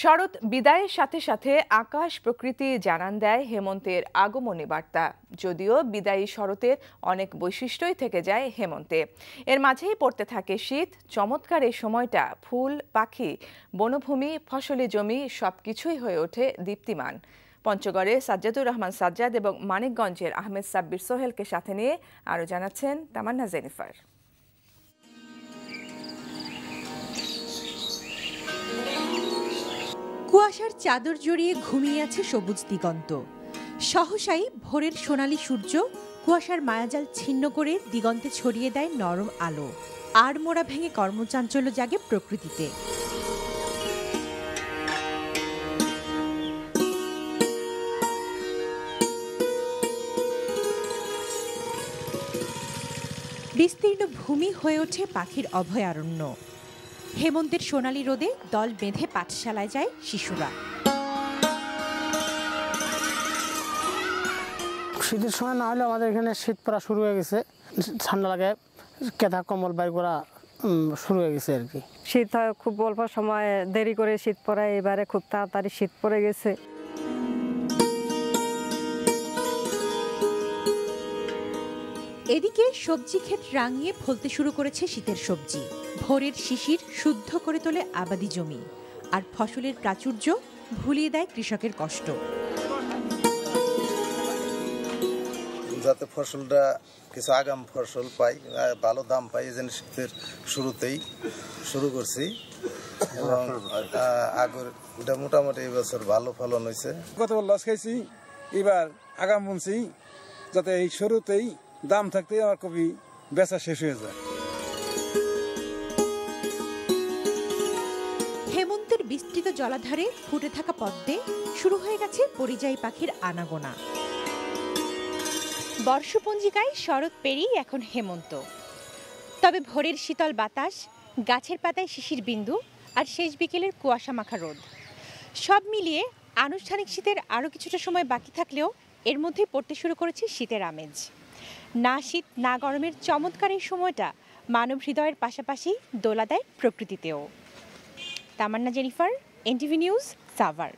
শরৎ বিদায়ের সাথে সাথে আকাশ প্রকৃতি জানান দেয় হেমন্তের আগমনী বার্তা। যদিও বিদায়ী শরতের অনেক বৈশিষ্ট্যই থেকে যায় হেমন্তে, এর মাঝেই পড়তে থাকে শীত। চমৎকার এই সময়টা ফুল, পাখি, বনভূমি, ফসলি জমি সবকিছুই হয়ে ওঠে দীপ্তিমান। পঞ্চগড়ে সাজ্জাদুর রহমান সাজ্জাদ এবং মানিকগঞ্জের আহমেদ সাব্বির সোহেলকে সাথে নিয়ে আরও জানাচ্ছেন তামান্না জেনিফার। কুয়াশার চাদর জড়িয়ে ঘুমিয়ে আছে সবুজ দিগন্ত। সহসাই ভোরের সোনালী সূর্য কুয়াশার মায়াজাল ছিন্ন করে দিগন্তে ছড়িয়ে দেয় নরম আলো। আড়মোড়া ভেঙে কর্মচাঞ্চল্য জাগে প্রকৃতিতে। বিস্তীর্ণ ভূমি হয়ে ওঠে পাখির অভয়ারণ্য। হেমন্তের সোনালী রোদে দল বেঁধে পাঠশালায় যায় শিশুরা। শীতের সময় না হলে আমাদের এখানে শীত পড়া শুরু হয়ে গেছে, ঠান্ডা লাগে, কেদা কম্বল বাইর করা শুরু হয়ে গেছে আর কি। শীত হয় খুব অল্প সময়, দেরি করে শীত পড়ে, এবারে খুব তাড়াতাড়ি শীত পড়ে গেছে। এদিকে সবজি ক্ষেত রাঙিয়ে ফলতে শুরু করেছে শীতের সবজি। ভোরের শিশির শুদ্ধ করে তোলে আবাদি জমি, আর ফসলের প্রাচুর্য ভুলিয়ে দেয় কৃষকের কষ্ট। যাতে ফসলটা কিছু আগাম ফসল পাই, ভালো দাম পাই, এই জন্য শীতের শুরুতেই শুরু করছি এবং আগরটা মোটামুটি এই বছর ভালো ফলন হয়েছে। গতবার লস খাইছি, এবার আগাম বুনছি যাতে এই শুরুতেই দাম থাকতে আমার কবি বেচা শেষ হয়ে যায়। হেমন্তের বিস্তৃত জলাধারে ফুটে থাকা পদ্মে শুরু হয়ে গেছে পরিযায়ী পাখির আনাগোনা। বর্ষপঞ্জিকায় শরৎ পেরিয়ে এখন হেমন্ত। তবে ভোরের শীতল বাতাস, গাছের পাতায় শিশির বিন্দু, আর শেষ বিকেলের কুয়াশা মাখা রোদ, সব মিলিয়ে আনুষ্ঠানিক শীতের আরও কিছুটা সময় বাকি থাকলেও এর মধ্যেই পড়তে শুরু করেছে শীতের আমেজ। না শীত না গরমের চমৎকার এই সময়টা মানব হৃদয়ের পাশাপাশি দোলা দেয় প্রকৃতিতেও। তামান্না জেনিফার, এনটিভি নিউজ, সাভার।